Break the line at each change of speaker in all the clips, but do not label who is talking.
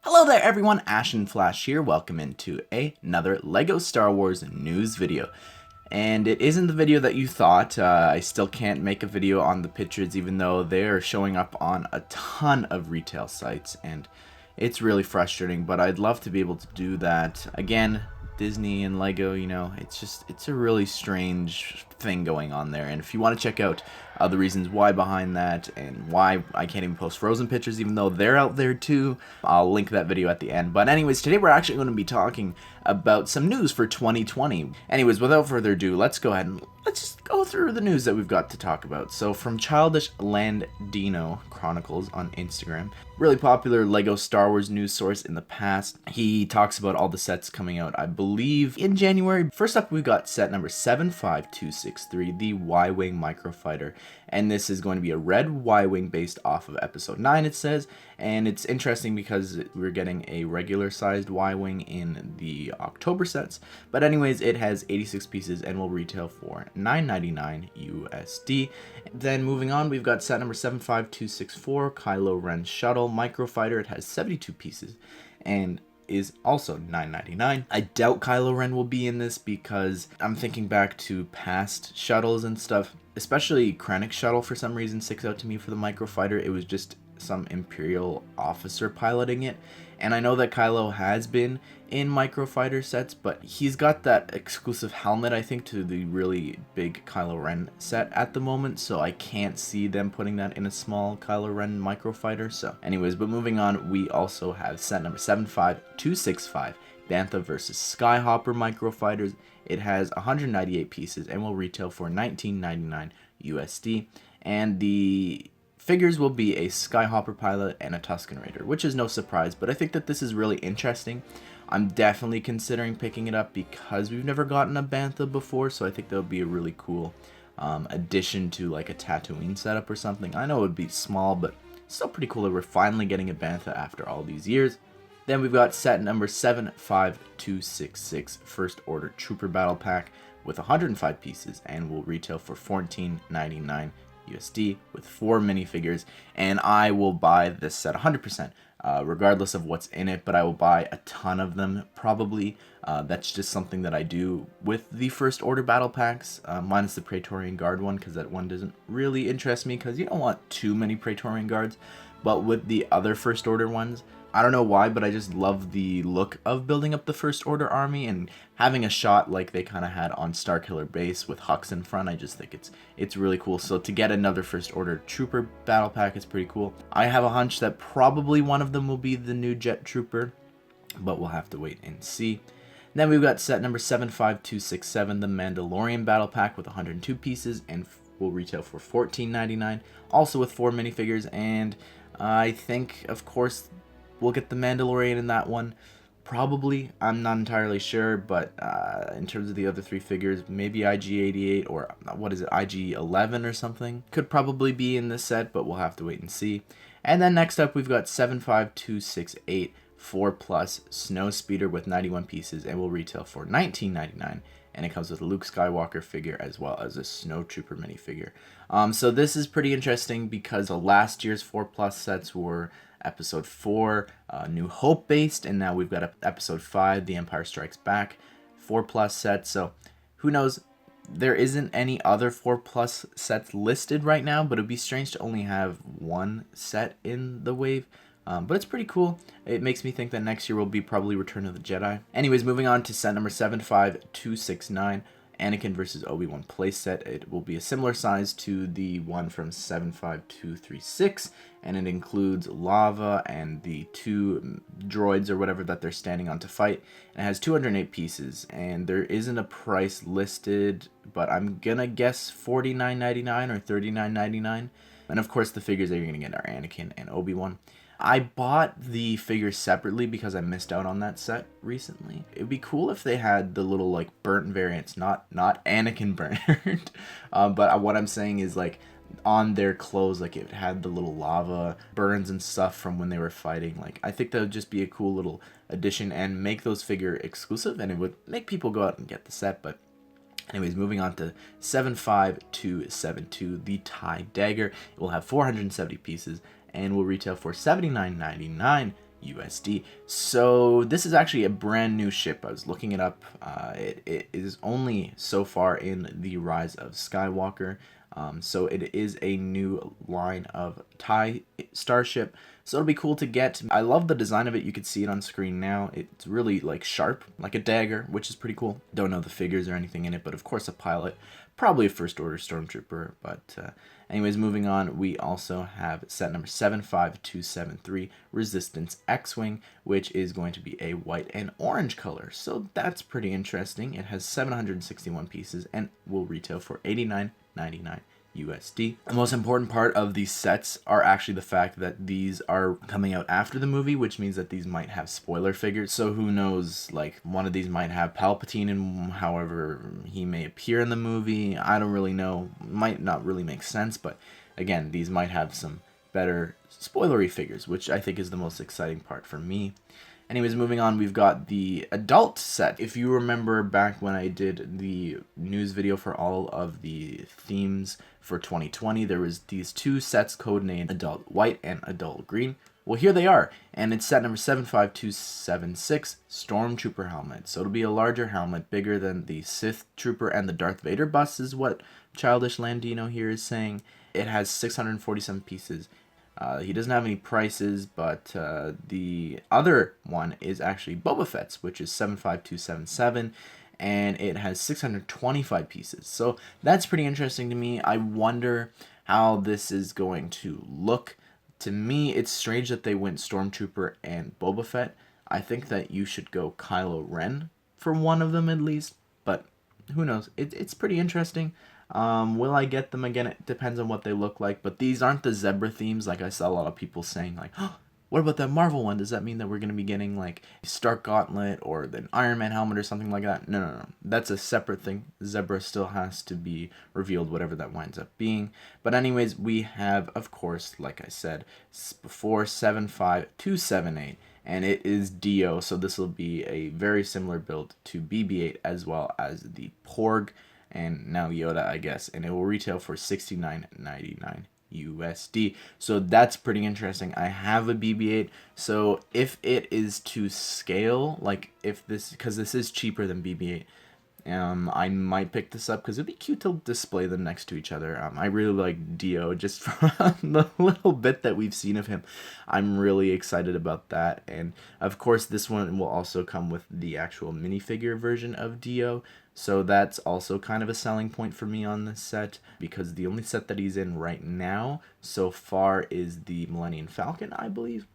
Hello there everyone, Ashnflash here. Welcome into another LEGO Star Wars news video. And it isn't the video that you thought. I still can't make a video on the pictures even though they are showing up on a ton of retail sites. And it's really frustrating, but I'd love to be able to do that. Again, Disney and LEGO, you know, it's a really strange thing going on there. And if you want to check out the reasons why behind that and why I can't even post Frozen pictures even though they're out there too, I'll link that video at the end. But anyways, today we're actually going to be talking about some news for 2020. Anyways, without further ado, let's go ahead and let's just go through the news that we've got to talk about. So from Childish Landino Chronicles on Instagram, really popular LEGO Star Wars news source in the past, he talks about all the sets coming out, I believe, in January. First up, we've got set number 75263, the Y-Wing microfighter. And this is going to be a red Y-Wing based off of episode 9, it says. And it's interesting because we're getting a regular sized Y-Wing in the October sets. But anyways, it has 86 pieces and will retail for $9.99 USD. Then moving on, we've got set number 75264, Kylo Ren Shuttle Microfighter. It has 72 pieces and is also $9.99. I doubt Kylo Ren will be in this because I'm thinking back to past shuttles and stuff, especially Krennic's shuttle for some reason sticks out to me for the microfighter. It was just some Imperial officer piloting it. And I know that Kylo has been in microfighter sets, but he's got that exclusive helmet, I think, to the really big Kylo Ren set at the moment, so I can't see them putting that in a small Kylo Ren microfighter. So anyways, but moving on, we also have set number 75265, Bantha versus Skyhopper microfighters. It has 198 pieces and will retail for $19.99 USD. And the figures will be a Skyhopper pilot and a Tusken Raider, which is no surprise, but I think that this is really interesting. I'm definitely considering picking it up because we've never gotten a Bantha before, so I think that would be a really cool addition to like a Tatooine setup or something. I know it would be small, but still pretty cool that we're finally getting a Bantha after all these years. Then we've got set number 75266, First Order Trooper Battle Pack with 105 pieces and will retail for $14.99 USD with 4 minifigures, and I will buy this set 100%, regardless of what's in it, but I will buy a ton of them probably. That's just something that I do with the First Order battle packs, minus the Praetorian Guard one, because that one doesn't really interest me because you don't want too many Praetorian Guards. But with the other First Order ones, I don't know why, but I just love the look of building up the First Order army and having a shot like they kind of had on Starkiller Base with Hux in front. I just think it's really cool. So to get another First Order Trooper battle pack is pretty cool. I have a hunch that probably one of them will be the new Jet Trooper, but we'll have to wait and see. Then we've got set number 75267, the Mandalorian battle pack with 102 pieces and will retail for $14.99, also with 4 minifigures. And I think, of course, we'll get the Mandalorian in that one. Probably. I'm not entirely sure, but in terms of the other 3 figures, maybe IG-88 or what is it, IG-11 or something. Could probably be in this set, but we'll have to wait and see. And then next up, we've got 75268, 4+ Snow Speeder with 91 pieces and will retail for $19.99. And it comes with a Luke Skywalker figure as well as a Snow Trooper minifigure. So this is pretty interesting because last year's 4+ sets were Episode 4, New Hope based, and now we've got Episode 5, The Empire Strikes Back, 4+ set. So who knows? There isn't any other 4+ sets listed right now, but it'd be strange to only have one set in the wave. But it's pretty cool. It makes me think that next year will be probably Return of the Jedi. Anyways, moving on to set number 75269, Anakin vs. Obi-Wan playset. It will be a similar size to the one from 75236, and it includes lava and the 2 droids or whatever that they're standing on to fight. And it has 208 pieces, and there isn't a price listed, but I'm gonna guess $49.99 or $39.99. And of course, the figures that you're gonna get are Anakin and Obi-Wan. I bought the figures separately because I missed out on that set recently. It would be cool if they had the little like burnt variants, not Anakin burnt, but what I'm saying is like on their clothes, like it had the little lava burns and stuff from when they were fighting. Like I think that would just be a cool little addition and make those figure exclusive, and it would make people go out and get the set. But anyways, moving on to 75272, the TIE Dagger. It will have 470 pieces and will retail for $79.99 USD. So this is actually a brand new ship. I was looking it up. It is only so far in the Rise of Skywalker. So it is a new line of TIE starship. So it'll be cool to get. I love the design of it. You can see it on screen now. It's really like sharp, like a dagger, which is pretty cool. Don't know the figures or anything in it, but of course a pilot. Probably a First Order Stormtrooper, but anyways, moving on, we also have set number 75273, Resistance X-Wing, which is going to be a white and orange color. So that's pretty interesting. It has 761 pieces and will retail for $89.99 USD. The most important part of these sets are actually the fact that these are coming out after the movie, which means that these might have spoiler figures. So who knows, like one of these might have Palpatine and however he may appear in the movie. I don't really know. Might not really make sense, but again, these might have some better spoilery figures, which I think is the most exciting part for me. Anyways, moving on, we've got the adult set. If you remember back when I did the news video for all of the themes for 2020, there was these two sets codenamed Adult White and Adult Green. Well, here they are, and it's set number 75276, Stormtrooper helmet. So it'll be a larger helmet, bigger than the Sith Trooper and the Darth Vader bust is what Childish Landino here is saying. It has 647 pieces. He doesn't have any prices, but the other one is actually Boba Fett's, which is 75277, and it has 625 pieces. So that's pretty interesting to me. I wonder how this is going to look. To me, it's strange that they went Stormtrooper and Boba Fett. I think that you should go Kylo Ren for one of them at least, but who knows? It's pretty interesting. Will I get them again? It depends on what they look like, but these aren't the zebra themes like I saw a lot of people saying like, oh, what about that Marvel one? Does that mean that we're going to be getting like Stark Gauntlet or an Iron Man helmet or something like that? No. That's a separate thing. Zebra still has to be revealed, whatever that winds up being. But anyways, we have, of course, like I said before, 75278. And it is Dio, so this will be a very similar build to BB-8 as well as the Porg and now Yoda, I guess, and it will retail for $69.99 USD. So that's pretty interesting. I have a BB-8, so if it is to scale, like if this, because this is cheaper than BB-8, I might pick this up because it'd be cute to display them next to each other. I really like Dio, just from the little bit that we've seen of him. I'm really excited about that, and of course this one will also come with the actual minifigure version of Dio. So that's also kind of a selling point for me on this set, because the only set that he's in right now so far is the Millennium Falcon, I believe,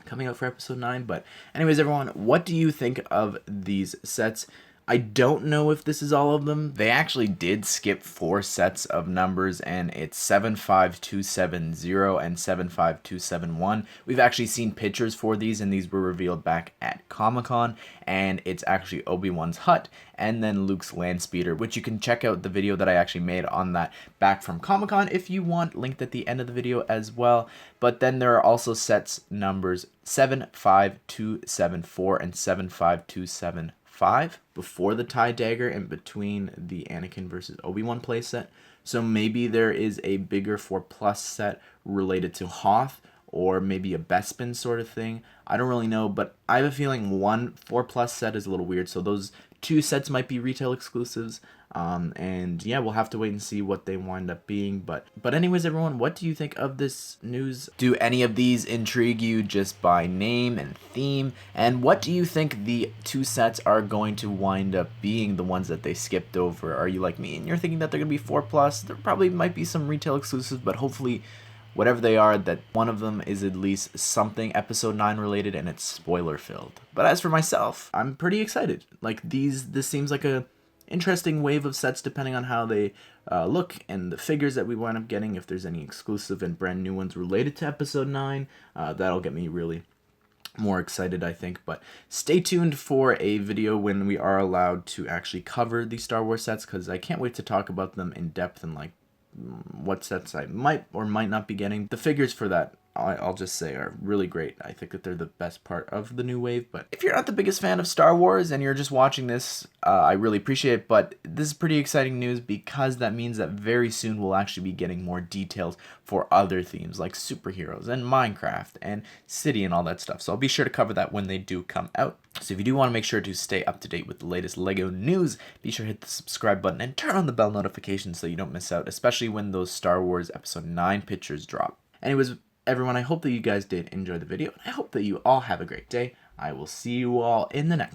coming out for episode 9. But anyways, everyone, what do you think of these sets? I don't know if this is all of them. They actually did skip 4 sets of numbers, and it's 75270 and 75271. We've actually seen pictures for these, and these were revealed back at Comic-Con, and it's actually Obi-Wan's hut and then Luke's land speeder, which you can check out the video that I actually made on that back from Comic-Con if you want, linked at the end of the video as well. But then there are also sets numbers 75274 and 75275 before the TIE Dagger and between the Anakin versus Obi-Wan playset. So maybe there is a bigger 4+ set related to Hoth, or maybe a Bespin sort of thing. I don't really know, but I have a feeling one 4+ set is a little weird, so those 2 sets might be retail exclusives. And yeah, we'll have to wait and see what they wind up being. But anyways, everyone, what do you think of this news? Do any of these intrigue you just by name and theme? And what do you think the 2 sets are going to wind up being, the ones that they skipped over? Are you like me and you're thinking that they're going to be 4+? There probably might be some retail exclusives, but hopefully whatever they are, that one of them is at least something episode 9 related and it's spoiler filled. But as for myself, I'm pretty excited. Like this seems like a interesting wave of sets depending on how they look and the figures that we wind up getting. If there's any exclusive and brand new ones related to episode 9, that'll get me really more excited, I think. But stay tuned for a video when we are allowed to actually cover the Star Wars sets, because I can't wait to talk about them in depth and like what sets I might or might not be getting. The figures for that I'll just say are really great. I think that they're the best part of the new wave. But if you're not the biggest fan of Star Wars and you're just watching this, I really appreciate it. But this is pretty exciting news because that means that very soon we'll actually be getting more details for other themes like superheroes and Minecraft and City and all that stuff. So I'll be sure to cover that when they do come out. So if you do want to make sure to stay up to date with the latest LEGO news, be sure to hit the subscribe button and turn on the bell notifications so you don't miss out, especially when those Star Wars Episode 9 pictures drop. Anyways, everyone, I hope that you guys did enjoy the video. I hope that you all have a great day. I will see you all in the next one.